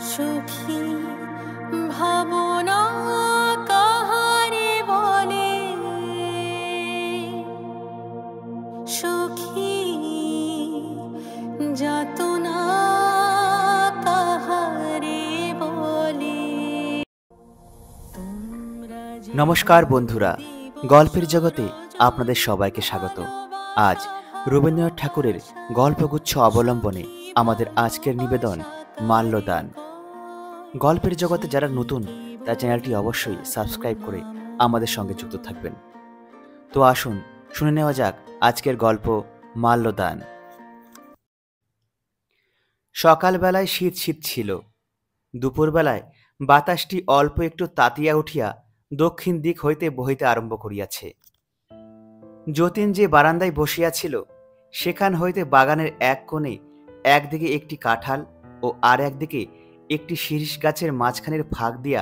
সুখী ভাবনা কাহারে বলে, সুখী যাতনা কাহারে বলে। নমস্কার বন্ধুরা, গল্পের জগতে আপনাদের সবাইকে স্বাগত। আজ রবীন্দ্রনাথ ঠাকুরের গল্পগুচ্ছ অবলম্বনে আমাদের আজকের নিবেদন মাল্যদান। গল্পের জগতে যারা নতুন তার চ্যানেলটি অবশ্যই সাবস্ক্রাইব করে আমাদের সঙ্গে যুক্ত থাকবেন। তো আসুন শুনে নেওয়া যাক আজকের গল্প মাল্যদান। সকালবেলায় শীত শীত ছিল। দুপুরবেলায় বাতাসটি অল্প একটু তাতিয়া উঠিয়া দক্ষিণ দিক হইতে বহিতে আরম্ভ করিয়াছে। যতীন যে বারান্দায় বসিয়াছিল সেখান হইতে বাগানের এক কোণে একদিকে একটি কাঁঠাল ও আর একদিকে একটি শিরীষ গাছের মাঝখানের ফাঁক দিয়া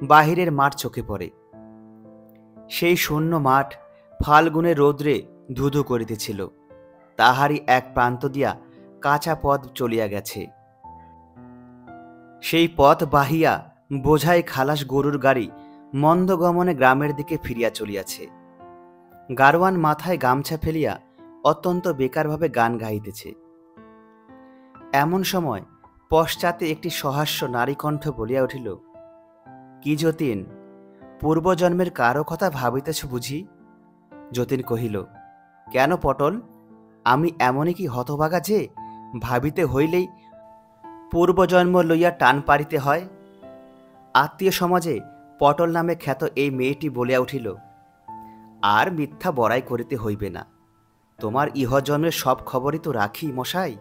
বাহিরের মাঠ চোখে পড়ে। সেই শূন্য মাঠ ফাল্গুনের রৌদ্রে ধুধু করিতেছিল। তাহারই এক প্রান্ত দিয়া কাঁচা পথ চলিয়া গেছে। সেই পথ বাহিয়া বোঝাই খালাস গরুর গাড়ি মন্দগমনে গ্রামের দিকে ফিরিয়া চলিয়াছে। গারোয়ান মাথায় গামছা ফেলিয়া অত্যন্ত বেকারভাবে গান গাইতেছে। এমন সময় পশ্চাতে একটি সহাস্য নারীকণ্ঠ বলিয়া উঠিল, কি যতীন, পূর্বজন্মের কারো কথা ভাবিতেছ বুঝি? যতীন কহিল, কেন পটল, আমি এমনই কি হতভাগা যে ভাবিতে হইলেই পূর্বজন্ম লইয়া টান পারিতে হয়? আত্মীয় সমাজে পটল নামে খ্যাত এই মেয়েটি বলিয়া উঠিল, আর মিথ্যা বড়াই করিতে হইবে না, তোমার ইহজন্মের সব খবরই তো রাখি মশাই।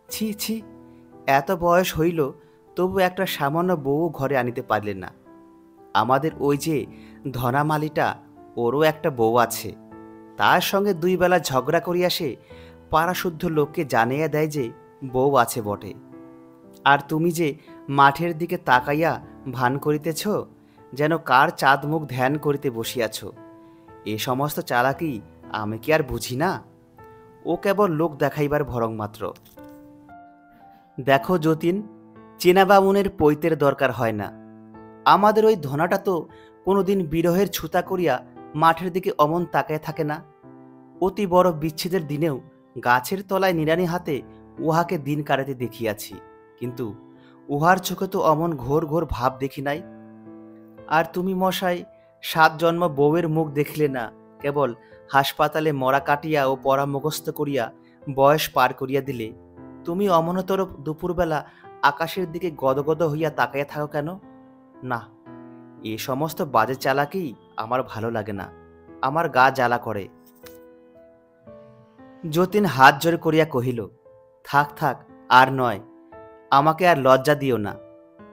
ছি ছি, এত বয়স হইল তবু একটা সামান্য বউ ঘরে আনিতে পারলেন না। আমাদের ওই যে ধনামালিটা, ওরও একটা বউ আছে, তার সঙ্গে দুই বেলা ঝগড়া করিয়া সে পাড়াশুদ্ধ লোককে জানাইয়া দেয় যে বউ আছে বটে। আর তুমি যে মাঠের দিকে তাকাইয়া ভান করিতেছ যেন কার চাঁদ মুখ ধ্যান করিতে বসিয়াছ, এ সমস্ত চালাকি আমি কি আর বুঝি না? ও কেবল লোক দেখাইবার ভরং মাত্র। দেখো যতীন, চেনা বামুনের পৈতের দরকার হয় না। আমাদের ওই ধনাটা তো কোনোদিন বিরহের ছুতা করিয়া মাঠের দিকে অমন তাকায় থাকে না। অতি বড় বিচ্ছেদের দিনেও গাছের তলায় নিড়ানি হাতে উহাকে দিন কাটাতে দেখিয়াছি, কিন্তু উহার চোখে তো অমন ঘোর ঘোর ভাব দেখি নাই। আর তুমি মশাই 7 জন্ম বউয়ের মুখ দেখিলে না, কেবল হাসপাতালে মরা কাটিয়া ও পড়া মুখস্থ করিয়া বয়স পার করিয়া দিলে। তুমি অমনতর দুপুরবেলা আকাশের দিকে গদগদ হইয়া তাকাইয়া থাকো কেন? না, এ সমস্ত বাজে চালাকি আমার ভালো লাগে না, আমার গা জ্বালা করে। যতীন হাত জোর করিয়া কহিল, থাক থাক, আর নয়, আমাকে আর লজ্জা দিও না।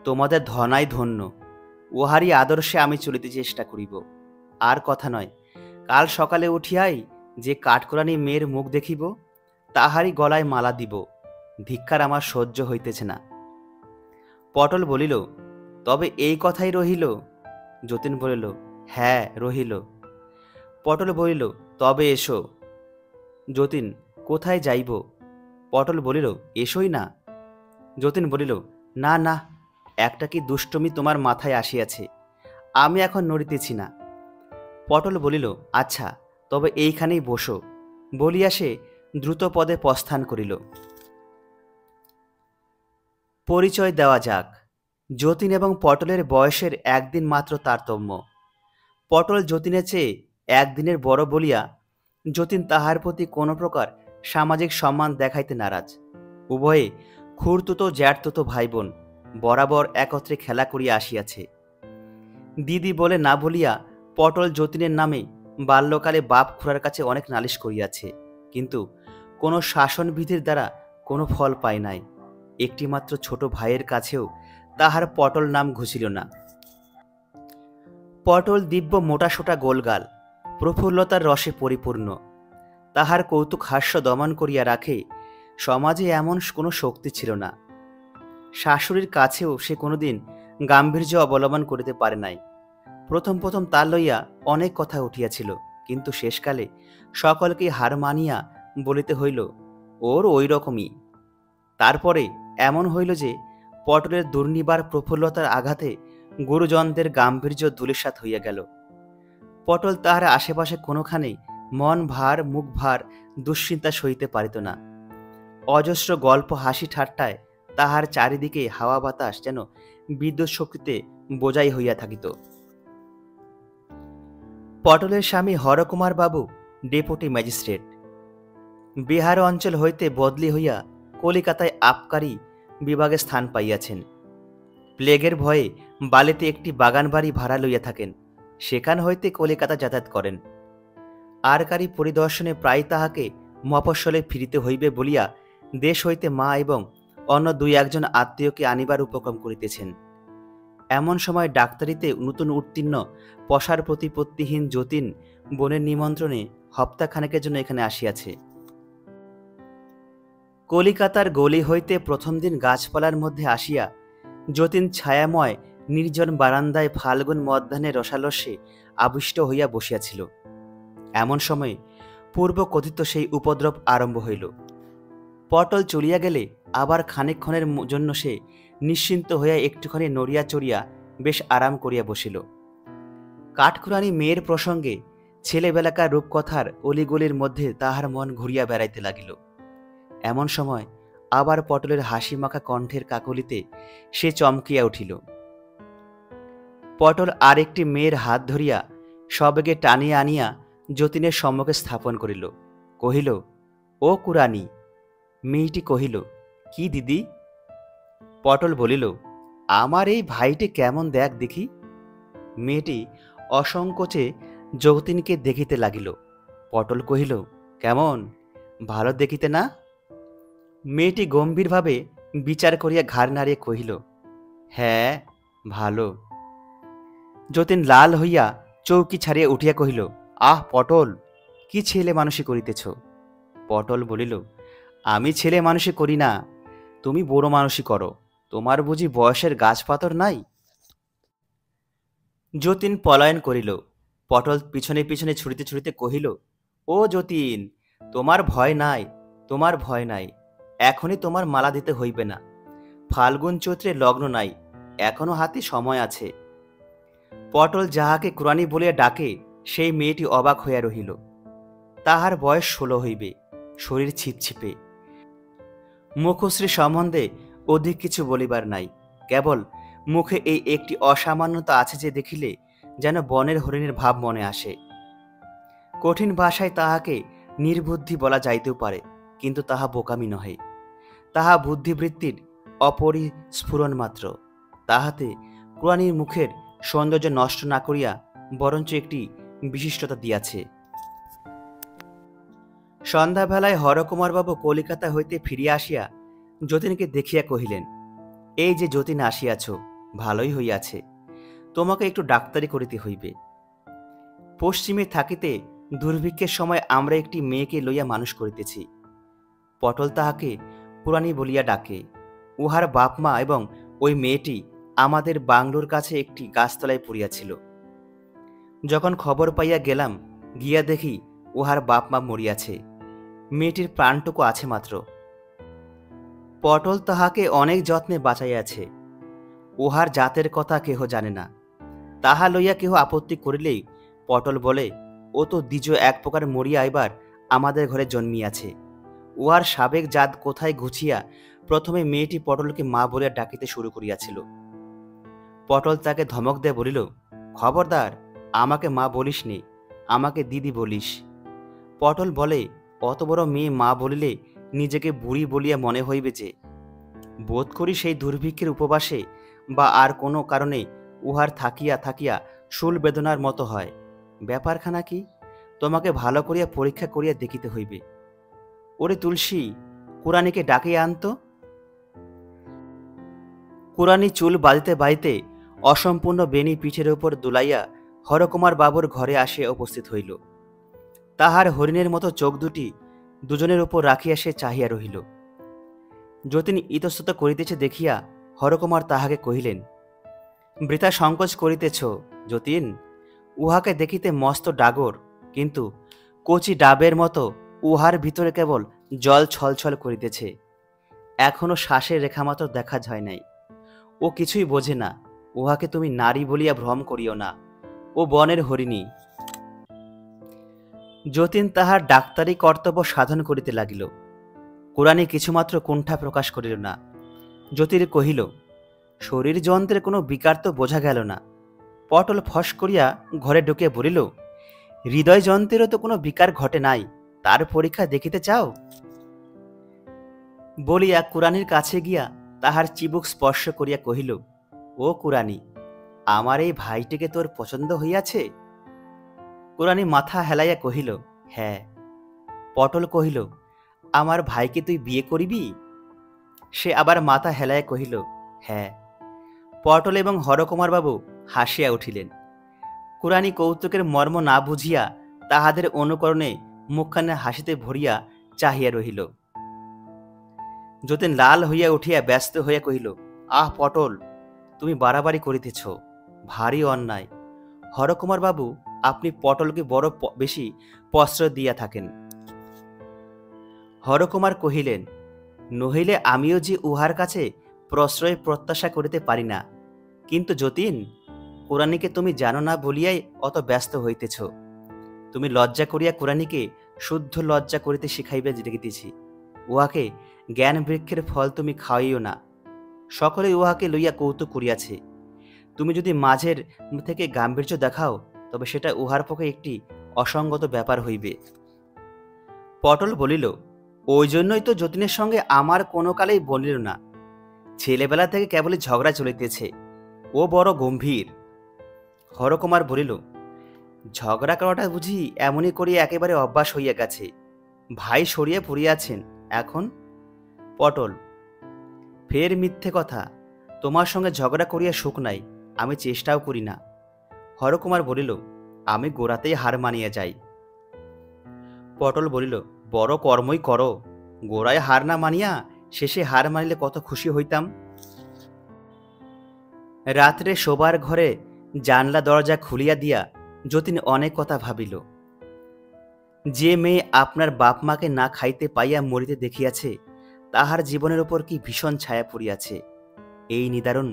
তোমাদের ধনাই ধন্য, উহারই আদর্শে আমি চলিতে চেষ্টা করিব। আর কথা নয়, কাল সকালে উঠিয়াই যে কাঠকোরানি মেয়ের মুখ দেখিব তাহারই গলায় মালা দিব। ধিক্কার আমার সহ্য হইতেছে না। পটল বলিল, তবে এই কথাই রহিল? যতীন বলিল, হ্যাঁ রহিল। পটল বলিল, তবে এসো। যতীন, কোথায় যাইব? পটল বলিল, এসোই না। যতীন বলিল, না না, একটা কি দুষ্টমি তোমার মাথায় আসিয়াছে, আমি এখন নড়িতেছি না। পটল বলিল, আচ্ছা, তবে এইখানেই বসো। বলিয়া সে দ্রুত পদে প্রস্থান করিল। পরিচয় দেওয়া যাক। যতীন এবং পটলের বয়সের একদিন মাত্র তারতম্য। পটল যতীনের চেয়ে একদিনের বড় বলিয়া যতীন তাহার প্রতি কোনো প্রকার সামাজিক সম্মান দেখাইতে নারাজ। উভয়ে খুড়তুতো জ্যাঠতুতো ভাই বোন, বরাবর একত্রে খেলা করিয়া আসিয়াছে। দিদি বলে না বলিয়া পটল যতীনের নামে বাল্যকালে বাপ খুড়ার কাছে অনেক নালিশ করিয়াছে, কিন্তু কোনো শাসনবিধির দ্বারা কোনো ফল পায় নাই। একটিমাত্র ছোট ভাইয়ের কাছেও তাহার পটল নাম ঘুষিল না। পটল দিব্য মোটাসোটা গোলগাল, প্রফুল্লতার রসে পরিপূর্ণ। তাহার কৌতুক হাস্য দমন করিয়া রাখে সমাজে এমন কোনো শক্তি ছিল না। শাশুড়ির কাছেও সে কোনোদিন গাম্ভীর্য অবলম্বন করিতে পারে নাই। প্রথম প্রথম তার লইয়া অনেক কথা উঠিয়াছিল, কিন্তু শেষকালে সকলকে হার মানিয়া বলিতে হইল, ওর ওই রকমই। তারপরে এমন হইল যে পটলের দুর্নিবার প্রফুল্লতার আঘাতে গুরুজনদের গাম্ভীর্য ধূলিসাৎ হইয়া গেল। পটল তাহার আশেপাশে কোনোখানে মন ভার মুখ ভার দুশ্চিন্তা সইতে পারিত না। অজস্র গল্প হাসি ঠাট্টায় তাহার চারিদিকে হাওয়া বাতাস যেন বিদ্যুৎ শক্তিতে বোঝাই হইয়া থাকিত। পটলের স্বামী হরকুমার বাবু ডেপুটি ম্যাজিস্ট্রেট, বিহার অঞ্চল হইতে বদলি হইয়া কলিকাতায় আবকারি বিভাগে স্থান পাইয়াছেন। প্লেগের ভয়ে বালিতে একটি বাগান বাড়ি ভাড়া লইয়া থাকেন, সেখান হইতে কলিকাতা যাতায়াত করেন। আরকারি পরিদর্শনে প্রায় তাহাকে মফস্বলে ফিরিতে হইবে বলিয়া দেশ হইতে মা এবং অন্য দুই একজন আত্মীয়কে আনিবার উপক্রম করিতেছেন। এমন সময় ডাক্তারিতে নতুন উত্তীর্ণ পশার প্রতিপত্তিহীন যতীন বোনের নিমন্ত্রণে হপ্তাখানেকের জন্য এখানে আসিয়াছে। কলিকাতার গলি হইতে প্রথম দিন গাছপালার মধ্যে আসিয়া যতীন ছায়াময় নির্জন বারান্দায় ফাল্গুন মধ্যাহ্নে রসালস্যে আবিষ্ট হইয়া বসিয়াছিল। এমন সময় পূর্ব কথিত সেই উপদ্রব আরম্ভ হইল। পটল চলিয়া গেলে আবার খানিকক্ষণের জন্য সে নিশ্চিন্ত হইয়া একটুখানি নড়িয়া চড়িয়া বেশ আরাম করিয়া বসিল। কাঠখুরানি মেয়ের প্রসঙ্গে ছেলেবেলাকার রূপকথার অলিগলির মধ্যে তাহার মন ঘুরিয়া বেড়াইতে লাগিল। এমন সময় আবার পটলের হাসি মাখা কণ্ঠের কাকলিতে সে চমকিয়া উঠিল। পটল আর একটি মেয়ের হাত ধরিয়া সবেগে টানিয়া আনিয়া যতীনের সম্মুখে স্থাপন করিল। কহিল, ও কুরানি। মেয়েটি কহিল, কি দিদি? পটল বলিল, আমার এই ভাইটি কেমন দেখ দেখি। মেয়েটি অসংকোচে যতীনকে দেখিতে লাগিল। পটল কহিল, কেমন, ভালো দেখিতে না? মেয়েটি গম্ভীরভাবে বিচার করিয়া ঘাড় নাড়িয়ে কহিল, হ্যাঁ, ভালো। যতীন লাল হইয়া চৌকি ছাড়িয়া উঠিয়া কহিল, আহ পটল, কি ছেলে মানুষই করিতেছ? পটল বলিল, আমি ছেলে মানুষই করি না, তুমি বড় মানুষই করো। তোমার বুঝি বয়সের গাছপাতর নাই? যতীন পলায়ন করিল। পটল পিছনে পিছনে ছুটিতে ছুটিতে কহিল, ও যতীন, তোমার ভয় নাই, তোমার ভয় নাই। এখনই তোমার মালা দিতে হইবে না। ফাল্গুন চৈত্রে লগ্ন নাই, এখনো হাতে সময় আছে। পটল যাহাকে কুরানি বলিয়া ডাকে সেই মেয়েটি অবাক হইয়া রহিল। তাহার বয়স 16 হইবে, শরীর ছিপছিপে। মুখশ্রী সম্বন্ধে অধিক কিছু বলিবার নাই, কেবল মুখে এই একটি অসামান্যতা আছে যে দেখিলে যেন বনের হরিণের ভাব মনে আসে। কঠিন ভাষায় তাহাকে নির্বুদ্ধি বলা যাইতেও পারে, কিন্তু তাহা বোকামি নহে, তাহা বুদ্ধিবৃত্তির অপরিস্ফুরণ মাত্র। তাহাতে কুরানির মুখের সৌন্দর্য নষ্ট না করিয়া বরঞ্চ একটি বিশিষ্টতা দিয়াছে। সন্ধ্যাবেলায় হরকুমারবাবু কলিকাতা হইতে ফিরিয়া আসিয়া যতীনকে দেখিয়া কহিলেন, এই যে যতীন আসিয়াছ, ভালোই হইয়াছে, তোমাকে একটু ডাক্তারি করিতে হইবে। পশ্চিমে থাকিতে দুর্ভিক্ষের সময় আমরা একটি মেয়েকে লইয়া মানুষ করিতেছি। পটল তাহাকে কুরানি বলিয়া ডাকে। উহার বাপ মা এবং ওই মেয়েটি আমাদের বাংলোর কাছে একটি গাছতলায় পড়িয়াছিল। যখন খবর পাইয়া গেলাম, গিয়া দেখি উহার বাপ মা মরিয়াছে, মেয়েটির প্রাণটুকু আছে মাত্র। পটল তাহাকে অনেক যত্নে বাঁচাইয়াছে। উহার জাতের কথা কেহ জানে না। তাহা লইয়া কেহ আপত্তি করিলেই পটল বলে, ও তো দ্বিজ এক প্রকার মরিয়া এবার আমাদের ঘরে জন্মিয়াছে। উহার সাবেক জাত কোথায় ঘুচিয়া প্রথমে মেয়েটি পটলকে মা বলিয়া ডাকিতে শুরু করিয়াছিল। পটল তাকে ধমক দিয়ে বলিল, খবরদার, আমাকে মা বলিস নি, আমাকে দিদি বলিস। পটল বলে, অত বড় মেয়ে মা বলিলে নিজেকে বুড়ি বলিয়া মনে হইবে যে। বোধ করি সেই দুর্ভিক্ষের উপবাসে বা আর কোনো কারণে উহার থাকিয়া থাকিয়া শুল বেদনার মতো হয়। ব্যাপারখানা কি, তোমাকে ভালো করিয়া পরীক্ষা করিয়া দেখিতে হইবে। ওরে তুলসী, কুরানিকে ডাকিয়া আনত। কুরানি চুল বাঁধিতে বাঁধিতে অসম্পূর্ণ বেনি পিঠের উপর দুলাইয়া হরকুমার বাবুর ঘরে আসিয়া উপস্থিত হইল। তাহার হরিণের মতো চোখ দুটি দুজনের উপর রাখিয়া সে চাহিয়া রহিল। যতীন ইতস্তত করিতেছে দেখিয়া হরকুমার তাহাকে কহিলেন, বৃথা সংকোচ করিতেছ যতীন, উহাকে দেখিতে মস্ত ডাগর, কিন্তু কচি ডাবের মতো উহার ভিতরে কেবল জল ছলছল করিতেছে, এখনো শ্বাসের রেখামাত্র দেখা যায় নাই। ও কিছুই বোঝে না, উহাকে তুমি নারী বলিয়া ভ্রম করিও না, ও বনের হরিণী। যতীন তাহার ডাক্তারি কর্তব্য সাধন করিতে লাগিল। কুড়ানি কিছুমাত্র কুণ্ঠা প্রকাশ করিল না। যতীন কহিল, শরীর যন্ত্রের কোনো বিকার তো বোঝা গেল না। পটল ফস করিয়া ঘরে ঢুকে বলিল, হৃদয় যন্ত্রেরও তো কোনো বিকার ঘটে নাই, তার পরীক্ষা দেখিতে চাও? বলিয়া কুড়ানির কাছে গিয়া তাহার চিবুক স্পর্শ করিয়া কহিল, ও কুড়ানি, আমার এই ভাইটিকে তোর পছন্দ হইয়াছে? কুড়ানি মাথা হেলাইয়া কহিল, হ্যাঁ। পটল কহিল, আমার ভাইকে তুই বিয়ে করিবি? সে আবার মাথা হেলাইয়া কহিল, হ্যাঁ। পটল এবং হরকুমার বাবু হাসিয়া উঠিলেন। কুড়ানি কৌতুকের মর্ম না বুঝিয়া তাহাদের অনুকরণে মুখখানে হাসিতে ভরিয়া চাহিয়া রহিল। যতীন লাল হইয়া উঠিয়া ব্যস্ত হইয়া কহিল, আহ পটল, তুমি বাড়াবাড়ি করিতেছ, ভারী অন্যায়। হরকুমার বাবু, আপনি পটলকে বড় বেশি প্রশ্রয় দিয়া থাকেন। হরকুমার কহিলেন, নহিলে আমিও যে উহার কাছে প্রশ্রয় প্রত্যাশা করিতে পারি না। কিন্তু যতীন, কুড়ানিকে তুমি জানো না বলিয়াই অত ব্যস্ত হইতেছ। তুমি লজ্জা করিয়া কুড়ানিকে শুদ্ধ লজ্জা করিতে শিখাইবে দেখিতেছি। উহাকে জ্ঞান বৃক্ষের ফল তুমি খাওয়াইও না। সকলে উহাকে লইয়া কৌতুক করিয়াছে। তুমি যদি মাঝের থেকে গাম্ভীর্য দেখাও, তবে সেটা উহার পক্ষে একটি অসঙ্গত ব্যাপার হইবে। পটল বলিল, ওই জন্যই তো যতীনের সঙ্গে আমার কোনো কালেই বলিল না। ছেলেবেলা থেকে কেবলই ঝগড়া চলিতেছে, ও বড় গম্ভীর। হরকুমার বলিল, ঝগড়া করাটা বুঝি এমনই করিয়া একেবারে অভ্যাস হইয়া গেছে। ভাই সরিয়ে পড়িয়াছেন এখন। পটল, ফের মিথ্যে কথা, তোমার সঙ্গে ঝগড়া করিয়া সুখ নাই, আমি চেষ্টাও করি না। হরকুমার বলিল, আমি গোড়াতেই হার মানিয়া যাই। পটল বলিল, বড় কর্মই করো, গোড়ায় হার না মানিয়া শেষে হার মানিলে কত খুশি হইতাম। রাত্রে শোবার ঘরে জানলা দরজা খুলিয়া দিয়া যতীন অনেক কথা ভাবিল। যে মেয়ে আপনার বাপ মাকে না খাইতে পাইয়া মরিতে দেখিয়াছে, তাহার জীবনের উপর কি ভীষণ ছায়া পড়িয়াছে। এই নিদারুণ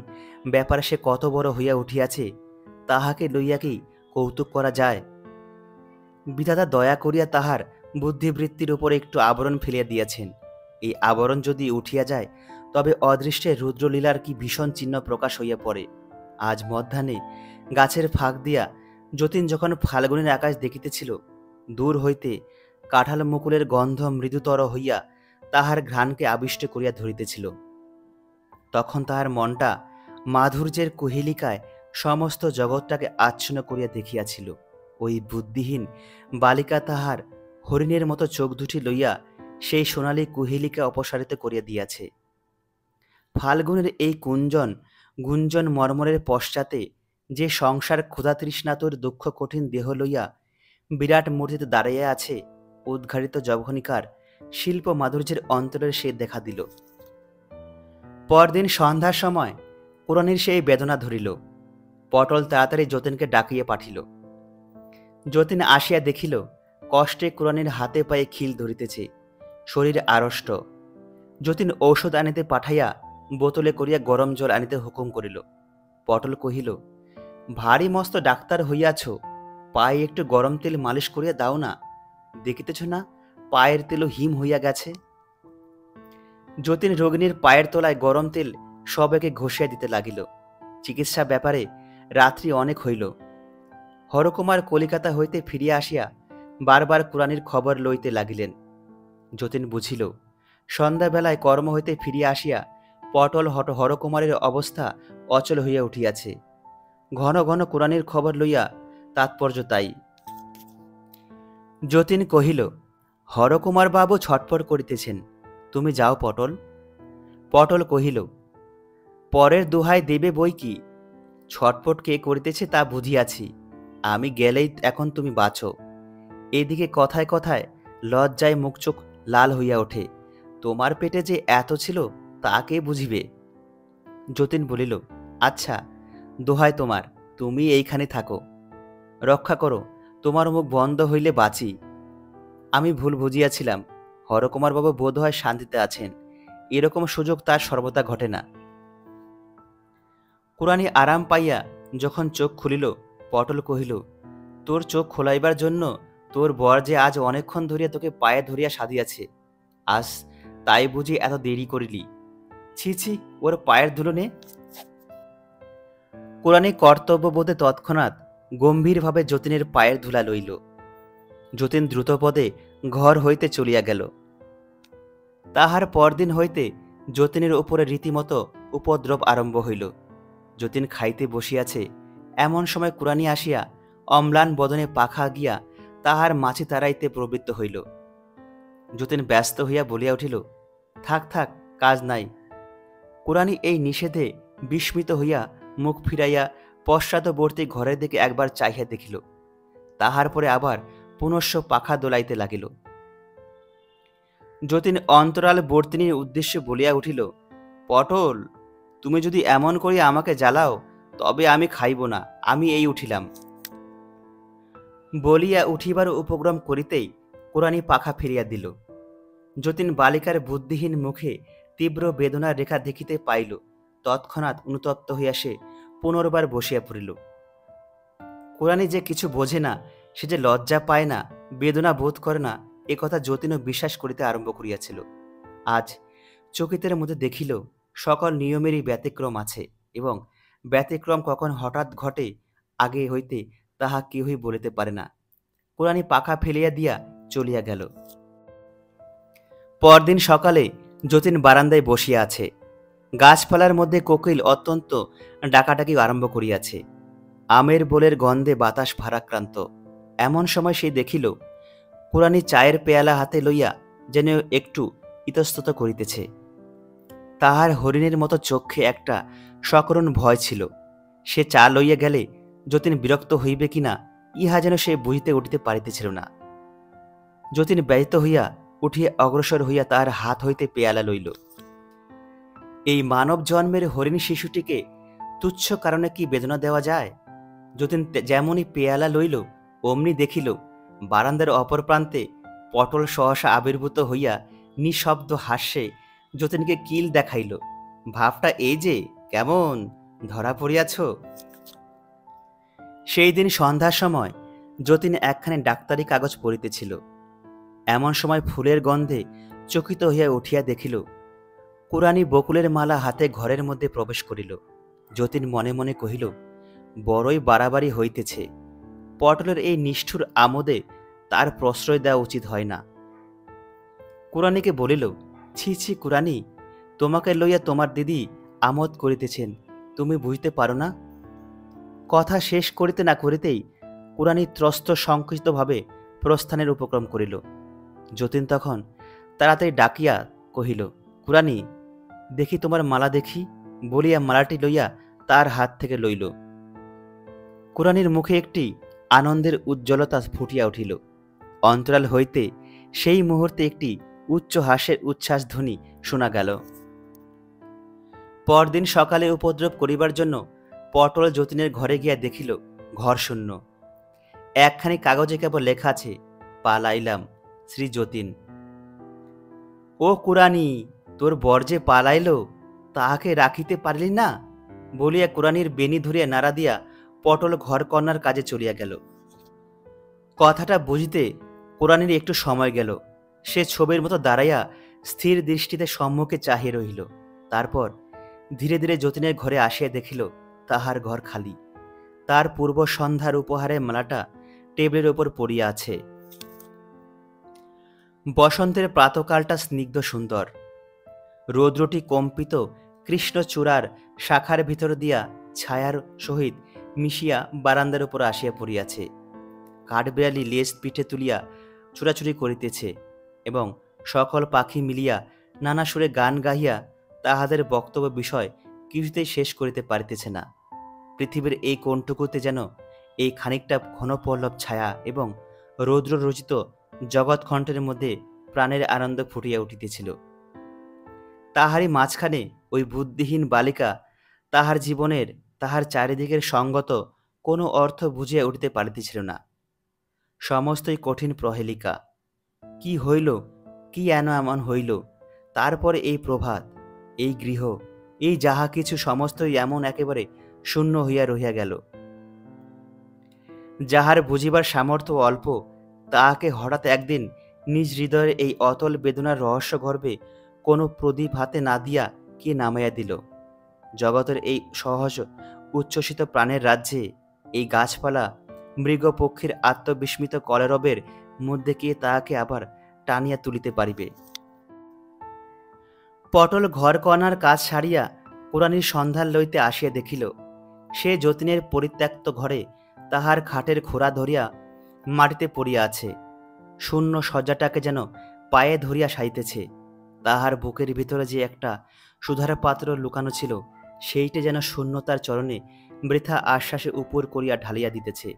ব্যাপার সে কত বড় হইয়া উঠিয়াছে, তাহাকে লইয়া কি কৌতুক করা যায়? বিধাতা দয়া করিয়া তাহার বুদ্ধিবৃত্তির উপর একটু আবরণ ফেলিয়া দিয়াছেন। এই আবরণ যদি উঠিয়া যায়, তবে অদৃষ্টের রুদ্রলীলার কি ভীষণ চিহ্ন প্রকাশ হইয়া পড়ে। আজ মধ্যাহ্নে গাছের ফাঁক দিয়া যতীন যখন ফাল্গুনের আকাশ দেখিতেছিল, দূর হইতে কাঁঠাল মুকুলের গন্ধ মৃদুতর হইয়া তাহার ঘ্রাণকে আবিষ্ট করিয়া ধরিতেছিল, তখন তাহার মনটা মাধুর্যের কুহেলিকায় সমস্ত জগৎটাকে আচ্ছন্ন করিয়া দেখিয়াছিল। ওই বুদ্ধিহীন বালিকা তাহার হরিণের মতো চোখ দুটি লইয়া সেই সোনালী কুহেলিকা অপসারিত করিয়া দিয়াছে। ফাল্গুনের এই কুঞ্জন গুঞ্জন মর্মরের পশ্চাতে যে সংসার ক্ষুধাতৃষ্ণাতুর দুঃখ কঠিন দেহ লইয়া বিরাট মূর্তিতে দাঁড়াইয়া আছে, উদ্ঘাটিত জবনিকার শিল্প মাধুর্যের অন্তরের সে দেখা দিল। পরদিন সন্ধ্যার সময় কুড়ানির সেই বেদনা ধরিল। পটল তাড়াতাড়ি যতীনকে ডাকিয়া পাঠিল। যতীন আসিয়া দেখিল, কষ্টে কুড়ানির হাতে পায়ে খিল ধরিতেছে, শরীর আড়ষ্ট। যতীন ঔষধ আনিতে পাঠাইয়া বোতলে করিয়া গরম জল আনিতে হুকুম করিল। পটল কহিল, ভারী মস্ত ডাক্তার হইয়াছ, পায়ে একটু গরম তেল মালিশ করিয়া দাও না, দেখিতেছ না পায়ের তেলও হিম হইয়া গেছে। যতীন রোগিণীর পায়ের তলায় গরম তেল সবেকে ঘষিয়া দিতে লাগিল। চিকিৎসা ব্যাপারে রাত্রি অনেক হইল। হরকুমার কলিকাতা হইতে ফিরিয়া আসিয়া বারবার কুড়ানির খবর লইতে লাগিলেন। যতীন বুঝিল, সন্ধ্যাবেলায় কর্ম হইতে ফিরিয়া আসিয়া পটল হরকুমারের অবস্থা অচল হইয়া উঠিয়াছে। ঘন ঘন কুড়ানির খবর লইয়া তাৎপর্য তাই। যতীন কহিল, হরকুমার বাবু ছটফট করিতেছেন, তুমি যাও পটল। পটল কহিল, পরের দোহাই দেবে বই কি, ছটফট কে করিতেছে তা বুঝিয়াছি, আমি গেলেই এখন তুমি বাঁচো। এদিকে কথায় কথায় লজ্জায় মুখ চোখ লাল হইয়া ওঠে, তোমার পেটে যে এত ছিল তা কে বুঝিবে? যতীন বলিল, আচ্ছা দোহাই তোমার, তুমি এইখানে থাকো, রক্ষা করো, তোমার মুখ বন্ধ হইলে বাঁচি। আমি ভুল বুঝিয়াছিলাম, হরকুমার বাবু বোধ হয় শান্তিতে আছেন, এরকম সুযোগ তার সর্বদা ঘটে না। কুরানি আরাম পাইয়া যখন চোখ খুলিল, পটল কহিল, তোর চোখ খোলাইবার জন্য তোর বর যে আজ অনেকক্ষণ ধরিয়া তোকে পায়ে ধরিয়া সাধিয়াছে, আজ তাই বুঝি এত দেরি করিলি? ছি ছি, ওর পায়ের ধুলো নে। কুরানি কর্তব্যবোধে তৎক্ষণাৎ গম্ভীরভাবে যতীনের পায়ের ধুলা লইল। যতীন দ্রুতপদে ঘর হইতে চলিয়া গেল। তাহার পরদিন হইতে যতীনের উপরে রীতিমতো উপদ্রব আরম্ভ হইল। যতীন খাইতে বসিয়াছে, এমন সময় কুরানি আসিয়া অম্লান বদনে পাখা গিয়া তাহার মাছি তাড়াইতে প্রবৃত্ত হইল। যতীন ব্যস্ত হইয়া বলিয়া উঠিল, থাক থাক, কাজ নাই। কুরানি এই নিষেধে বিস্মিত হইয়া মুখ ফিরাইয়া পশ্চাৎবর্তী ঘরের দিকে একবার চাহিয়া দেখিল। তাহার পরে আবার পুনশ্চ পাখা দোলাইতে লাগিল। যতীন অন্তরাল বর্তিনীর উদ্দেশ্যে বলিয়া উঠিল, পটল, তুমি যদি এমন করিয়া আমাকে জ্বালাও তবে আমি খাইব না, আমি এই উঠিলাম। বলিয়া উঠিবার উপক্রম করিতেই কুরানি পাখা ফিরিয়া দিল। যতীন বালিকার বুদ্ধিহীন মুখে তীব্র বেদনার রেখা দেখিতে পাইল। তৎক্ষণাৎ অনুতপ্ত হইয়া সে পুনর্বার বসিয়া পড়িল। কুরানি যে কিছু বোঝে না, সে যে লজ্জা পায় না, বেদনা বোধ করে না, এ কথা যতীনও বিশ্বাস করিতে আরম্ভ করিয়াছিল। আজ চকিতের মধ্যে দেখিল সকল নিয়মেরই ব্যতিক্রম আছে, এবং ব্যতিক্রম কখন হঠাৎ ঘটে আগে হইতে তাহা কেহই বলিতে পারে না। কুরানি পাখা ফেলিয়া দিয়া চলিয়া গেল। পরদিন সকালে যতীন বারান্দায় বসিয়া আছে। গাছপালার মধ্যে কোকিল অত্যন্ত ডাকাডাকি আরম্ভ করিয়াছে। আমের বোলের গন্ধে বাতাস ভারাক্রান্ত। এমন সময় সে দেখিল কুরানি চায়ের পেয়ালা হাতে লইয়া যেন একটু ইতস্তত করিতেছে। তাহার হরিণের মতো চক্ষে একটা সকরুণ ভয় ছিল। সে চা লইয়া গেলে যতীন বিরক্ত হইবে কিনা ইহা যেন সে বুঝিতে উঠিতে পারিতেছিল না। যতীন ব্যথিত হইয়া উঠিয়া অগ্রসর হইয়া তাহার হাত হইতে পেয়ালা লইল। এই মানব জন্মের হরিণ শিশুটিকে তুচ্ছ কারণে কি বেদনা দেওয়া যায়? যতীন যেমনই পেয়ালা লইল, অমনি দেখিল বারান্দার অপর প্রান্তে পটল সহসা আবির্ভূত হইয়া নিঃশব্দ হাস্যে যতীনকে কিল দেখাইল। ভাবটা এই যে, কেমন ধরা পড়িয়াছ? সেই দিন সন্ধ্যার সময় যতীন একখানি ডাক্তারি কাগজ পড়িতেছিল। এমন সময় ফুলের গন্ধে চকিত হইয়া উঠিয়া দেখিল কুরানি বকুলের মালা হাতে ঘরের মধ্যে প্রবেশ করিল। যতীন মনে মনে কহিল, বড়ই বাড়াবাড়ি হইতেছে। পটলের এই নিষ্ঠুর আমোদে তার প্রশ্রয় দেওয়া উচিত হয় না। কুরানিকে বলিল, ছি ছি কুরানি, তোমাকে লইয়া তোমার দিদি আমোদ করিতেছেন, তুমি বুঝতে পারো না? কথা শেষ করিতে না করিতেই কুরানি ত্রস্ত সংকুচিতভাবে প্রস্থানের উপক্রম করিল। যতীন তখন তাড়াতাড়ি ডাকিয়া কহিল, কুরানি, দেখি তোমার মালা দেখি, বলিয়া মালাটি লইয়া তার হাত থেকে লইল। কুরানির মুখে একটি আনন্দের উজ্জ্বলতা ফুটিয়া উঠিল। অন্তরাল হইতে সেই মুহূর্তে একটি উচ্চ হাস্যের উচ্ছ্বাস ধ্বনি শোনা গেল। পরদিন সকালে উপদ্রব করিবার জন্য পটল যতীনের ঘরে গিয়া দেখিল ঘর শূন্য। একখানি কাগজে কেবল লেখা আছে, পালাইলাম, শ্রী যতীন। ও কুরানি, তোর বর যে পালাইল, তাহাকে রাখিতে পারলি না? বলিয়া কুরানির বেনি ধরিয়া নাড়া দিয়া পটল ঘর কন্যার কাজে চলিয়া গেল। কথাটা বুঝিতে কুরানির একটু সময় গেল। সে ছবির মতো দাঁড়াইয়া স্থির দৃষ্টিতে সম্মুখে চাহিয়া রহিল। তারপর ধীরে ধীরে যতীনের ঘরে আসিয়া দেখিল তাহার ঘর খালি। তার পূর্ব সন্ধ্যার উপহারের মালাটা টেবিলের ওপর পড়িয়া আছে। বসন্তের প্রাতকালটা স্নিগ্ধ সুন্দর। রৌদ্রটি কম্পিত কৃষ্ণচূড়ার শাখার ভিতর দিয়া ছায়ার সহিত মিশিয়া বারান্দার উপর আসিয়া পড়িয়াছে। কাঠবিড়ালি লেজ পিঠে তুলিয়া চুরাচুরি করিতেছে, এবং সকল পাখি মিলিয়া নানা সুরে গান গাহিয়া তাহাদের বক্তব্য বিষয় কিছুতেই শেষ করিতে পারিতেছে না। পৃথিবীর এই কোণটুকুতে যেন এই খানিকটা ঘনপল্লব ছায়া এবং রৌদ্র রচিত জগৎখণ্ডের মধ্যে প্রাণের আনন্দ ফুটিয়া উঠিতেছিল। তাহারই মাঝখানে ওই বুদ্ধিহীন বালিকা তাহার জীবনের, তাহার চারিদিকের সঙ্গত কোনো অর্থ বুঝিয়া উঠিতে পারিতেছিল না। সমস্তই কঠিন প্রহেলিকা। কি হইল, কি এমন হইল? তারপরে এই প্রভাত, এই গৃহ, এই যাহা কিছু সমস্তই এমন একেবারে শূন্য হইয়া রহিয়া গেল। যাহার বুঝিবার সামর্থ্য অল্প, তাহাকে হঠাৎ একদিন নিজ হৃদয়ের এই অতল বেদনার রহস্য গর্ভে কোনো প্রদীপ হাতে না দিয়া কে নামাইয়া দিল। জগতের এই সহজ উচ্ছ্বসিত প্রাণের রাজ্যে এই গাছপালা মৃগ পক্ষীর আত্মবিস্মিত কলরবের মধ্যে কে তাহাকে আবার টানিয়া তুলিতে পারিবে? পটল ঘর কণার কাজ সারিয়া কুড়ানির সন্ধান লইতে আসিয়া দেখিল, সে যতীনের পরিত্যক্ত ঘরে তাহার খাটের খোরা ধরিয়া মাটিতে পড়িয়া আছে। শূন্য শয্যাটাকে যেন পায়ে ধরিয়া সাইতেছে। তাহার বুকের ভিতরে যে একটা সুধার পাত্র লুকানো ছিল, সেইটে যেন শূন্যতার চরণে বৃথা আশ্বাসে উপর করিয়া ঢালিয়া দিতেছে।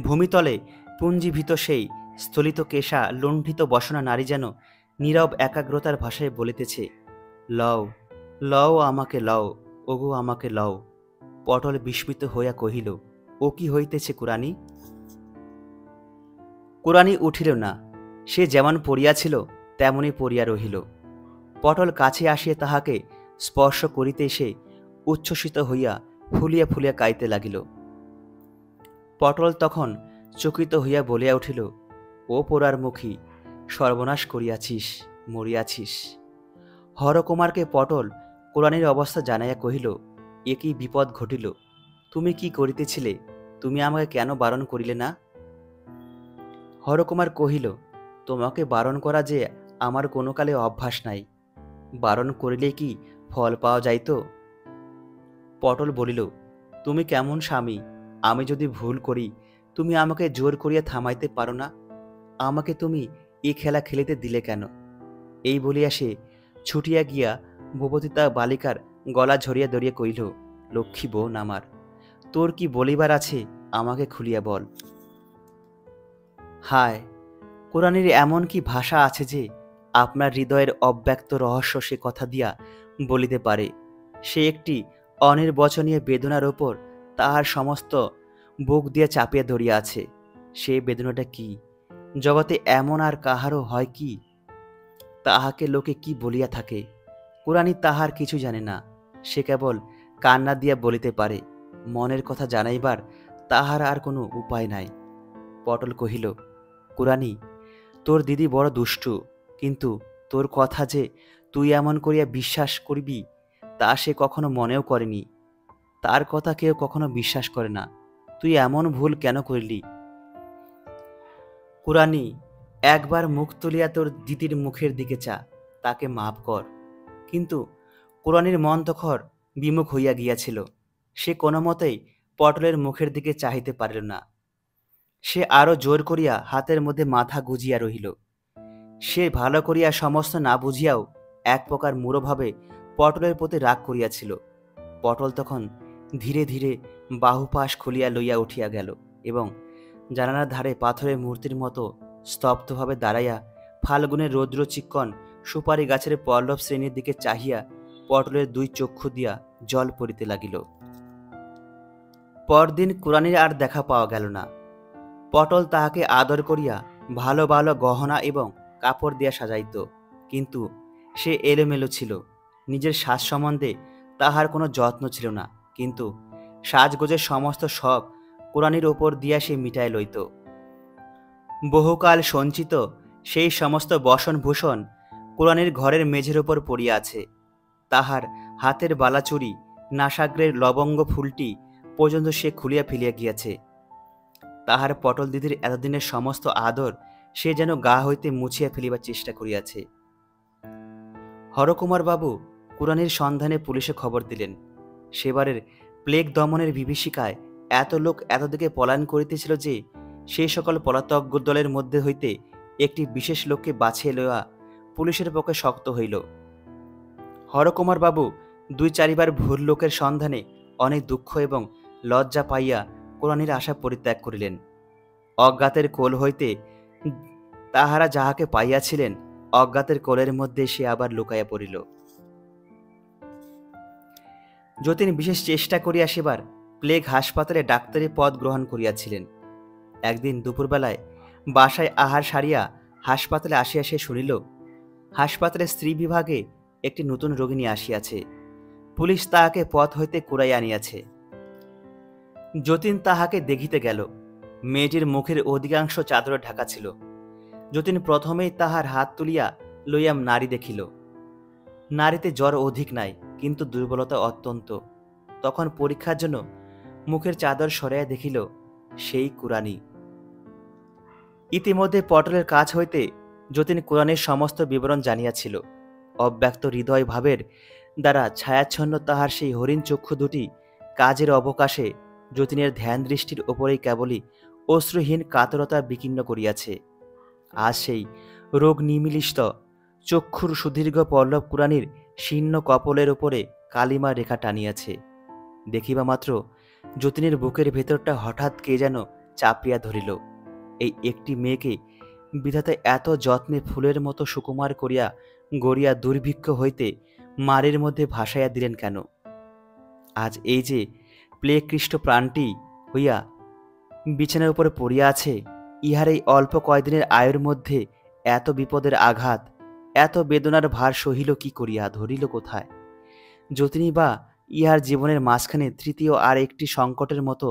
ভূমিতলে পুঞ্জীভূত সেই স্থলিত কেশা লুণ্ঠিত বসনা নারী যেন নীরব একাগ্রতার ভাষায় বলিতেছে, লও লও আমাকে লও, ওগো আমাকে লও। পটল বিস্মিত হইয়া কহিল, ও কি হইতেছে কুড়ানি? কুড়ানি উঠিল না। সে যেমন পড়িয়াছিল তেমনি পড়িয়া রহিল। পটল কাছে আসিয়া তাহাকে স্পর্শ করিতে সে উচ্ছ্বসিত হইয়া ফুলিয়া ফুলিয়া কাঁদিতে লাগিল। পটল তখন চকিত হইয়া বলিয়া উঠিল, ও পোড়ার মুখী, সর্বনাশ করিয়াছিস, মরিয়াছিস। হরকুমারকে পটল কুড়ানির অবস্থা জানাইয়া কহিল, এ কি বিপদ ঘটিল? তুমি কি করিতেছিলে? তুমি আমাকে কেন বারণ করিলে না? হরকুমার কহিল, তোমাকে বারণ করা যে আমার কোনো কালে অভ্যাস নাই। বারণ করিলে কি ফল পাওয়া যাইত? পটল বলিল, তুমি কেমন স্বামী? আমি যদি ভুল করি তুমি আমাকে জোর করিয়া থামাইতে পারো না? আমাকে তুমি এ খেলা খেলিতে দিলে কেন? এই বলিয়া সে ছুটিয়া গিয়া ভূপতিতা বালিকার গলা ঝরিয়া ধরিয়া কহিল, লক্ষ্মী বোন আমার, তোর কি বলিবার আছে আমাকে খুলিয়া বল। হায়, কোরআনের এমন কি ভাষা আছে যে আপনার হৃদয়ের অব্যক্ত রহস্য সে কথা দিয়া বলিতে পারে? সে একটি অনির্বচনীয় বেদনার ওপর তাহার সমস্ত বুক দিয়া চাপিয়া ধরিয়া আছে। সে বেদনাটা কি? জগতে এমন আর কাহারও হয় কি? তাহাকে লোকে কি বলিয়া থাকে? কুড়ানি তাহার কিছু জানে না। সে কেবল কান্না দিয়া বলিতে পারে। মনের কথা জানাইবার তাহার আর কোনো উপায় নাই। পটল কহিল, কুড়ানি, তোর দিদি বড় দুষ্টু, কিন্তু তোর কথা যে তুই এমন করিয়া বিশ্বাস করিবি তা সে কখনো মনেও করেনি। তার কথা কেউ কখনো বিশ্বাস করে না। তুই এমন ভুল কেন করিলি? কুড়ানি, একবার মুখ তুলিয়া তোর দিদির মুখের দিকে চা, তাকে মাপ কর। কিন্তু কুড়ানির মন তখন বিমুখ হইয়া গিয়াছিল। সে কোনো মতেই পটলের মুখের দিকে চাহিতে পারিল না। সে আরো জোর করিয়া হাতের মধ্যে মাথা গুজিয়া রহিল। সে ভালো করিয়া সমস্ত না বুঝিয়াও এক প্রকার মূঢ়ভাবে পটলের প্রতি রাগ করিয়াছিল। পটল তখন ধীরে ধীরে বাহুপাশ খুলিয়া লইয়া উঠিয়া গেল এবং জানালার ধারে পাথরের মূর্তির মতো স্তব্ধভাবে দাঁড়াইয়া ফাল্গুনের রৌদ্র চিক্কণ সুপারি গাছের পল্লব শ্রেণীর দিকে চাহিয়া পটলের দুই চক্ষু দিয়া জল পড়িতে লাগিল। পরদিন কুড়ানির আর দেখা পাওয়া গেল না। পটল তাহাকে আদর করিয়া ভালো ভালো গহনা এবং কাপড় দিয়া সাজাইত, কিন্তু সে এলোমেলো ছিল। নিজের সাজ সম্বন্ধে তাহার কোনো যত্ন ছিল না, কিন্তু সাজগোজের সমস্ত শখ কুড়ানির ওপর দিয়া সে মিটায় লইত। বহুকাল সঞ্চিত সেই সমস্ত বসনভূষণ কুড়ানির ঘরের মেঝের ওপর পড়িয়া আছে। তাহার হাতের বালাচুরি, নাসাগ্রের লবঙ্গ ফুলটি পর্যন্ত সে খুলিয়া ফেলিয়া গিয়াছে। তাহার পটল দিদির এতদিনের সমস্ত আদর সে যেন গা হইতে মুছিয়া ফেলিবার চেষ্টা করিয়াছে। হরকুমার বাবু কুড়ানির সন্ধানে পুলিশে খবর দিলেন। সেবারের প্লেগ দমনের বিভীষিকায় এত লোক এতদিকে পলায়ন করিতেছিল যে সেই সকল পলাতক দলের মধ্যে হইতে একটি বিশেষ লোককে বাছিয়া লওয়া পুলিশের পক্ষে শক্ত হইল। হরকুমার বাবু দুই চারিবার ভুল লোকের সন্ধানে অনেক দুঃখ এবং লজ্জা পাইয়া কুড়ানির আশা পরিত্যাগ করিলেন। অজ্ঞাতের কোল হইতে তাহারা যাহাকে পাইয়াছিলেন, অজ্ঞাতের কোলের মধ্যে সে আবার লুকাইয়া পড়িল। যতীন বিশেষ চেষ্টা করিয়া সেবার প্লেগ হাসপাতালে ডাক্তারি পদ গ্রহণ করিয়াছিলেন। একদিন দুপুরবেলায় বাসায় আহার সারিয়া হাসপাতালে আসিয়া সে শুনিল হাসপাতালের স্ত্রী বিভাগে একটি নতুন রোগিণী আসিয়াছে। পুলিশ তাহাকে পথ হইতে কুড়াইয়া আনিয়াছে। যতীন তাহাকে দেখিতে গেল। মেয়েটির মুখের অধিকাংশ চাদরে ঢাকা ছিল। যতীন প্রথমেই তাহার হাত তুলিয়া লইয়া নারী দেখিল। নারীতে জ্বর অধিক নাই, কিন্তু দুর্বলতা অত্যন্ত। তখন পরীক্ষার জন্য মুখের চাদর সরাইয়া দেখিল সেই কুরানি। ইতিমধ্যে পটলের কাছ হইতে যতীন কুরানির সমস্ত বিবরণ জানিয়াছিল। অব্যক্ত হৃদয় ভাবের দ্বারা ছায়াচ্ছন্ন তাহার সেই হরিণ চক্ষু দুটি কাজের অবকাশে যতীনের ধ্যান দৃষ্টির ওপরেই কেবলই অশ্রুহীন কাতরতা বিকীর্ণ করিয়াছে। আজ সেই রোগ নিমিলিষ্ট চক্ষুর সুদীর্ঘ পল্লব কুরানির শীর্ণ কপলের উপরে কালিমা রেখা টানিয়াছে। দেখিবা মাত্র যতীনের বুকের ভেতরটা হঠাৎ কে যেন চাপিয়া ধরিল। এই একটি মেয়েকে বিধাতা এত যত্নে ফুলের মতো সুকুমার করিয়া গড়িয়া দুর্ভিক্ষ হইতে মারের মধ্যে ভাসাইয়া দিলেন কেন? আজ এই যে প্লেকৃষ্ট প্রাণটি হইয়া বিছানার উপরে পড়িয়া আছে, ইহার এই অল্প কয়দিনের আয়ের মধ্যে এত বিপদের আঘাত, এত বেদনার ভার সহিল কি করিয়া, ধরিল কোথায়? যতীনই বা ইহার জীবনের মাঝখানে তৃতীয় আর একটি সংকটের মতো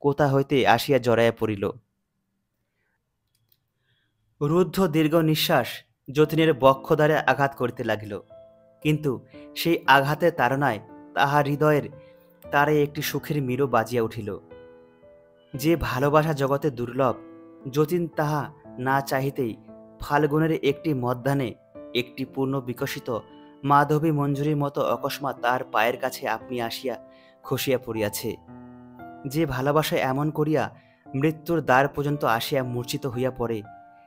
কোথা হইতে আসিয়া জড়াইয়া পড়িল। রুদ্ধ দীর্ঘ নিঃশ্বাস যতীনের বক্ষদ্বারে আঘাত করিতে লাগিল, কিন্তু সেই আঘাতের তাড়নায় তাহার হৃদয়ের তারে একটি সুখের মিরো বাজিয়া উঠিল। যে ভালোবাসা জগতে দুর্লভ, যতীন তাহা না চাহিতেই ফাল্গুনের একটি মধ্যাহ্নে একটি পূর্ণ বিকশিত মাধবী মঞ্জুরির মতো অকস্মাৎ তার পায়ের কাছে আপনি আসিয়া খসিয়া পড়িয়াছে। যে ভালোবাসা এমন করিয়া মৃত্যুর দ্বার পর্যন্ত আসিয়া মূর্ছিত হইয়া পড়ে,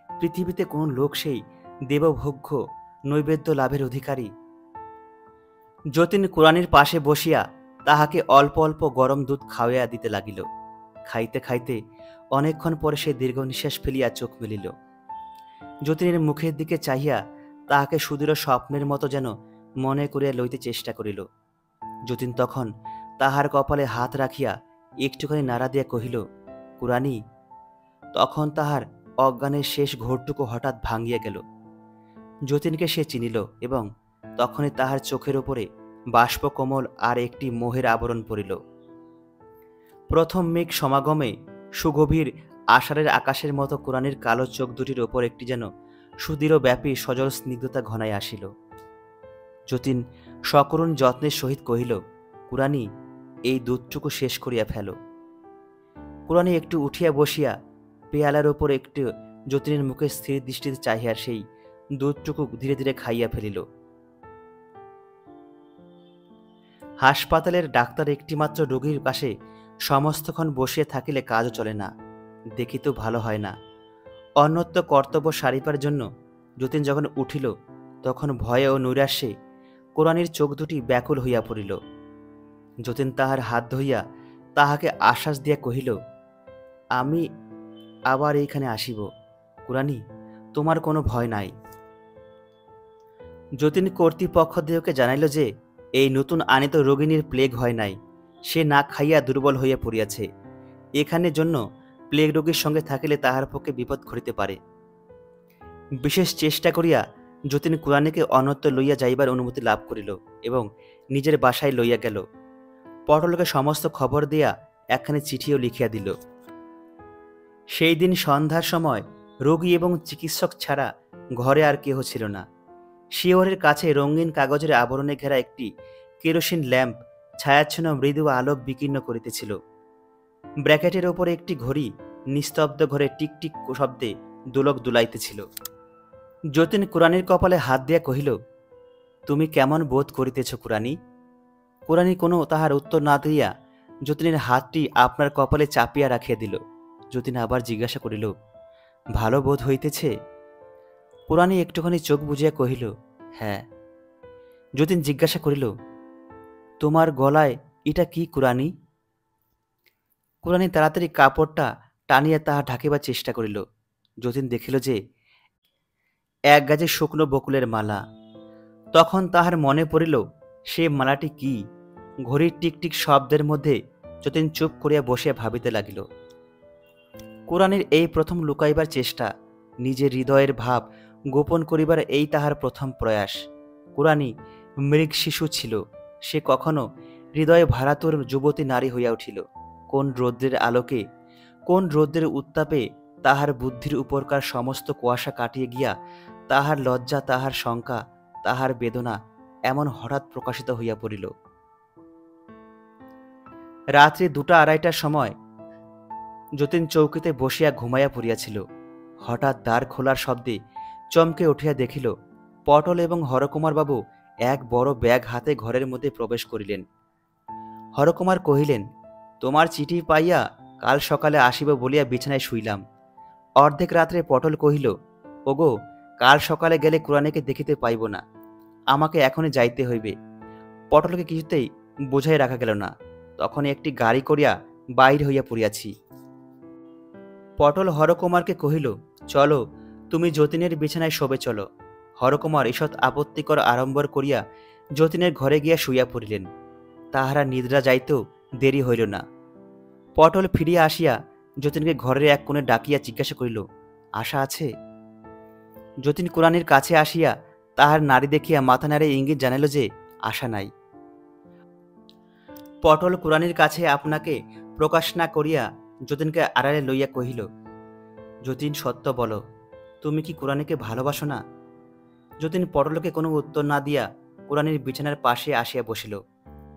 পৃথিবীতে কোন লোক সেই দেবভোগ্য নৈবেদ্য লাভের অধিকারী? যতীন কুরানির পাশে বসিয়া তাহাকে অল্প অল্প গরম দুধ খাওয়াইয়া দিতে লাগিল। খাইতে খাইতে অনেকক্ষণ পরে সে দীর্ঘ নিঃশ্বাস ফেলিয়া চোখ মেলিল। যতীনের মুখের দিকে চাহিয়া তাহাকে সুদূর স্বপ্নের মতো যেন মনে করিয়া লইতে চেষ্টা করিল। যতীন তখন তাহার কপালে হাত রাখিয়া একটুখানি নাড়া দিয়া কহিল, কুরানি। তখন তাহার অজ্ঞানের শেষ ঘোরটুকু হঠাৎ ভাঙিয়া গেল। যতীনকে সে চিনিল এবং তখনই তাহার চোখের উপরে বাষ্পকোমল আর একটি মোহের আবরণ পড়িল। প্রথম মেঘ সমাগমে সুগভীর আষাঢ়ের আকাশের মতো কুরানির কালো চোখ দুটির ওপর একটি যেন সুদৃঢ় ব্যাপী সজল স্নিগ্ধতা ঘনায় আসিল। যতীন সকরুণ যত্নের সহিত কহিল, কুরানি, এই দুধটুকু শেষ করিয়া ফেল। কুরানি একটু উঠিয়া বসিয়া পেয়ালার ওপর একটু যতীনের মুখে স্থির দৃষ্টিতে চাহিয়া সেই দুধটুকু ধীরে ধীরে খাইয়া ফেলিল। হাসপাতালের ডাক্তার একটিমাত্র রোগীর পাশে সমস্তক্ষণ বসিয়া থাকিলে কাজও চলে না, দেখিতেও ভালো হয় না। অন্যত্র কর্তব্য সারিবার জন্য যতীন যখন উঠিল, তখন ভয়ে ও নৈরাশ্যে কুরানির চোখ দুটি ব্যাকুল হইয়া পড়িল। যতীন তাহার হাত ধরিয়া তাহাকে আশ্বাস দিয়া কহিল, আমি আবার এইখানে আসিব কুরানি, তোমার কোনো ভয় নাই। যতীন কর্তৃপক্ষদিগকে জানাইল যে এই নতুন আনিত রোগিণীর প্লেগ হয় নাই, সে না খাইয়া দুর্বল হইয়া পড়িয়াছে। এখানের জন্য প্লেগ রোগীর সঙ্গে থাকিলে তাহার পক্ষে বিপদ ঘটিতে পারে। বিশেষ চেষ্টা করিয়া যতীন কুরানিকে অন্যত্র লইয়া যাইবার অনুমতি লাভ করিল এবং নিজের বাসায় লইয়া গেল। পটলকে সমস্ত খবর দিয়া একখানি চিঠিও লিখিয়া দিল। সেই দিন সন্ধ্যার সময় রোগী এবং চিকিৎসক ছাড়া ঘরে আর কেহ ছিল না। শিয়রের কাছে রঙিন কাগজের আবরণে ঘেরা একটি কেরোসিন ল্যাম্প ছায়াচ্ছন্ন মৃদু আলোক বিকীর্ণ করিতেছিল। ব্র্যাকেটের ওপরে একটি ঘড়ি নিস্তব্ধ ঘরে টিকটিক শব্দে দোলক দুলাইতেছিল। যতীন কুরানির কপালে হাত দিয়া কহিল, তুমি কেমন বোধ করিতেছ কুরানি? কুরানি কোনো তাহার উত্তর না দিয়া যতীনের হাতটি আপনার কপালে চাপিয়া রাখিয়া দিল। যতীন আবার জিজ্ঞাসা করিল, ভালো বোধ হইতেছে? কুরানি একটুখানি চোখ বুজিয়া কহিল, হ্যাঁ। যতীন জিজ্ঞাসা করিল, তোমার গলায় এটা কি কুরানি? কুরানি তাড়াতাড়ি কাপড়টা টানিয়া তাহা ঢাকিবার চেষ্টা করিল। যতীন দেখিল যে এক গাছে শুকনো বকুলের মালা। তখন তাহার মনে পড়িল সে মালাটি কি। ঘড়ির টিকটিক শব্দের মধ্যে যতীন চুপ করিয়া বসিয়া ভাবিতে লাগিল। কুরানির এই প্রথম লুকাইবার চেষ্টা, নিজের হৃদয়ের ভাব গোপন করিবার এই তাহার প্রথম প্রয়াস। কুরানি মৃগ শিশু ছিল, সে কখনো হৃদয়ে ভারাতুর যুবতী নারী হইয়া উঠিল। কোন রৌদ্রের আলোকে, কোন রৌদ্রের উত্তাপে তাহার বুদ্ধির উপরকার সমস্ত কুয়াশা কাটিয়ে গিয়া তাহার লজ্জা, তাহার শঙ্কা, তাহার বেদনা এমন হঠাৎ প্রকাশিত হইয়া পড়িল। রাত্রি 2টা-2:30টার সময় যতীন চৌকিতে বসিয়া ঘুমাইয়া পড়িয়াছিল। হঠাৎ দ্বার খোলার শব্দে চমকে উঠিয়া দেখিল পটল এবং হরকুমার বাবু এক বড় ব্যাগ হাতে ঘরের মধ্যে প্রবেশ করিলেন। হরকুমার কহিলেন, তোমার চিঠি পাইয়া কাল সকালে আসিব বলিয়া বিছানায় শুইলাম। অর্ধেক রাত্রে পটল কহিল, ওগো, কাল সকালে গেলে কুড়ানিকে দেখিতে পাইব না, আমাকে এখনই যাইতে হইবে। পটলকে কিছুতেই বুঝাই রাখা গেল না। তখন একটি গাড়ি করিয়া বাহির হইয়া পড়িয়াছি। পটল হরকুমারকে কহিল, চলো, তুমি যতীনের বিছানায় শোবে চলো। হরকুমার ঈষৎ আপত্তিকর আড়ম্বর করিয়া যতীনের ঘরে গিয়া শুইয়া পড়িলেন। তাহারা নিদ্রা যাইতেও দেরি হইল না। পটল ফিরিয়া আসিয়া যতীনকে ঘরের এক কোণে ডাকিয়া জিজ্ঞাসা করিল, আশা আছে? যতীন কুড়ানির কাছে আসিয়া তাহার নাড়ি দেখিয়া মাথা নাড়ে ইঙ্গিত জানাইল যে আশা নাই। পটল কুড়ানির কাছে আপনাকে প্রকাশ না করিয়া যতীনকে আড়ালে লইয়া কহিল, যতীন, সত্য বলো, তুমি কি কুড়ানিকে ভালোবাসো না? যতীন পটলকে কোনো উত্তর না দিয়া কুড়ানির বিছানার পাশে আসিয়া বসিল।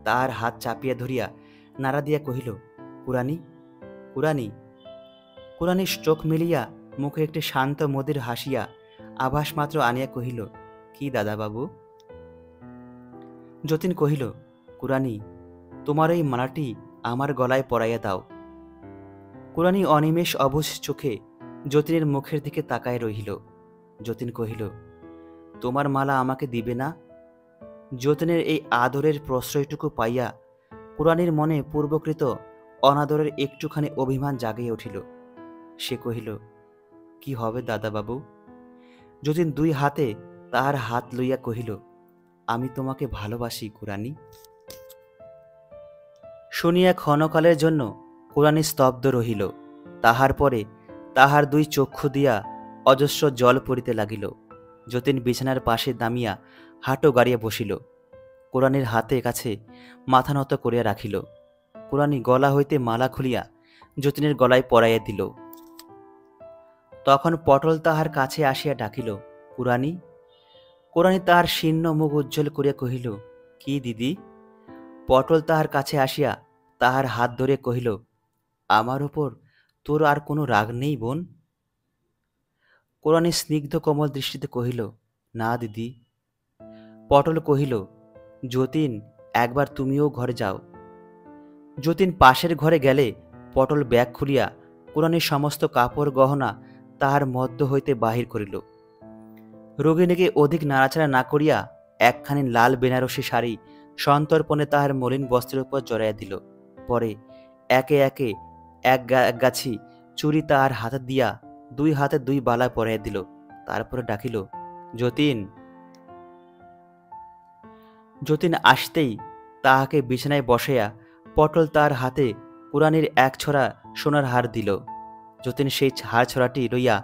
তাহার হাত চাপিয়া ধরিয়া নাড়া দিয়া কহিল, কুড়ানি, কুড়ানি। কুড়ানি চোখ মিলিয়া মুখে একটি শান্ত মধুর হাসিয়া আভাস মাত্র আনিয়া কহিল, কি দাদাবাবু? যতীন কহিল, কুড়ানি, তোমার এই মালাটি আমার গলায় পরাইয়া দাও। কুড়ানি অনিমেষ অবুঝ চোখে যতীনের মুখের দিকে তাকায় রহিল। যতীন কহিল, তোমার মালা আমাকে দিবে না? যতীনের এই আদরের প্রশ্রয়টুকু পাইয়া কুড়ানির মনে পূর্বকৃত অনাদরের একটুখানি অভিমান জাগিয়া উঠিল। সে কহিল, কি হবে দাদাবাবু? যতীন দুই হাতে তাহার হাত লইয়া কহিল, আমি তোমাকে ভালোবাসি কুড়ানি। শুনিয়া ক্ষণকালের জন্য কুড়ানি স্তব্ধ রহিল। তাহার পরে তাহার দুই চক্ষু দিয়া অজস্র জল পড়িতে লাগিল। যতীন বিছানার পাশে দামিয়া হাঁটু গাড়িয়া বসিল। কুড়ানির হাতে কাছে মাথা নত করিয়া রাখিল। কুড়ানি গলা হইতে মালা খুলিয়া যতীনের গলায় পরাইয়া দিল। তখন পটল তাহার কাছে আসিয়া ডাকিল, কুড়ানি। কুড়ানি তাহার শীর্ণ মুখ উজ্জ্বল করিয়া কহিল, কি দিদি? পটল তাহার কাছে আসিয়া তাহার হাত ধরে কহিল, আমার ওপর তোর আর কোনো রাগ নেই বোন? কুড়ানি স্নিগ্ধ কোমল দৃষ্টিতে কহিল, না দিদি। পটল কহিল, যতীন, একবার তুমিও ঘরে যাও। যতীন পাশের ঘরে গেলে পটল ব্যাগ খুলিয়া কুড়ানির সমস্ত কাপড় গহনা তাহার মধ্য হইতে বাহির করিল। রোগিণীকে অধিক নাড়াচাড়া না করিয়া একখানি লাল বেনারসি শাড়ি সন্তর্পণে তাহার মলিন বস্ত্রের উপর জড়াইয়া দিল। পরে একে একে এক গাছি চুড়ি তাহার হাতে দিয়া দুই হাতে দুই বালা পরাইয়া দিল। তারপরে ডাকিল, যতীন। যতীন আসতেই তাহাকে বিছানায় বসাইয়া পটল তাহার হাতে কুড়ানির এক ছড়া সোনার হার দিল। যতীন সেই হার ছড়াটি লইয়া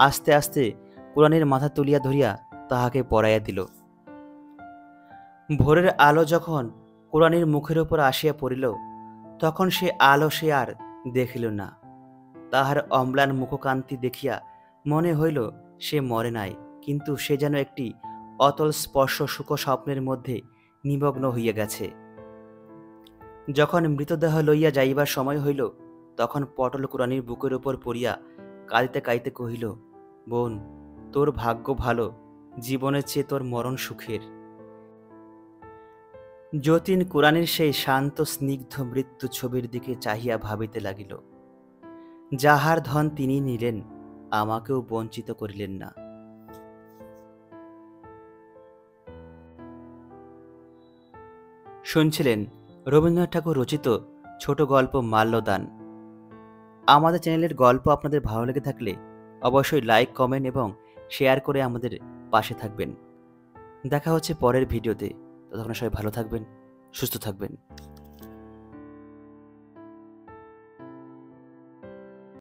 আস্তে আস্তে কুড়ানির মাথা তুলিয়া ধরিয়া তাহাকে পরাইয়া দিল। ভোরের আলো যখন কুড়ানির মুখের উপর আসিয়া পড়িল, তখন সে আলো সে আর দেখিল না। তাহার অম্লান মুখকান্তি দেখিয়া মনে হইল সে মরে নাই, কিন্তু সে যেন একটি অতল স্পর্শ সুখ স্বপ্নের মধ্যে নিমগ্ন হইয়া গেছে। যখন মৃতদেহ লইয়া যাইবার সময় হইল, তখন পটল কুড়ানির বুকের উপর পড়িয়া কাঁদিতে কাঁদিতে কহিল, বোন, তোর ভাগ্য ভালো, জীবনের চেয়ে তোর মরণ সুখের। যতীন কুড়ানির সেই শান্ত স্নিগ্ধ মৃত্যু ছবির দিকে চাহিয়া ভাবিতে লাগিল, যাহার ধন তিনি নিলেন, আমাকেও বঞ্চিত করিলেন না। শুনছিলেন রবীন্দ্রনাথ ঠাকুর রচিত ছোট গল্প মাল্যদান। আমাদের চ্যানেলের গল্প আপনাদের ভালো লেগে থাকলে অবশ্যই লাইক, কমেন্ট এবং শেয়ার করে আমাদের পাশে থাকবেন। দেখা হচ্ছে পরের ভিডিওতে। ততক্ষণ সবাই ভালো থাকবেন, সুস্থ থাকবেন।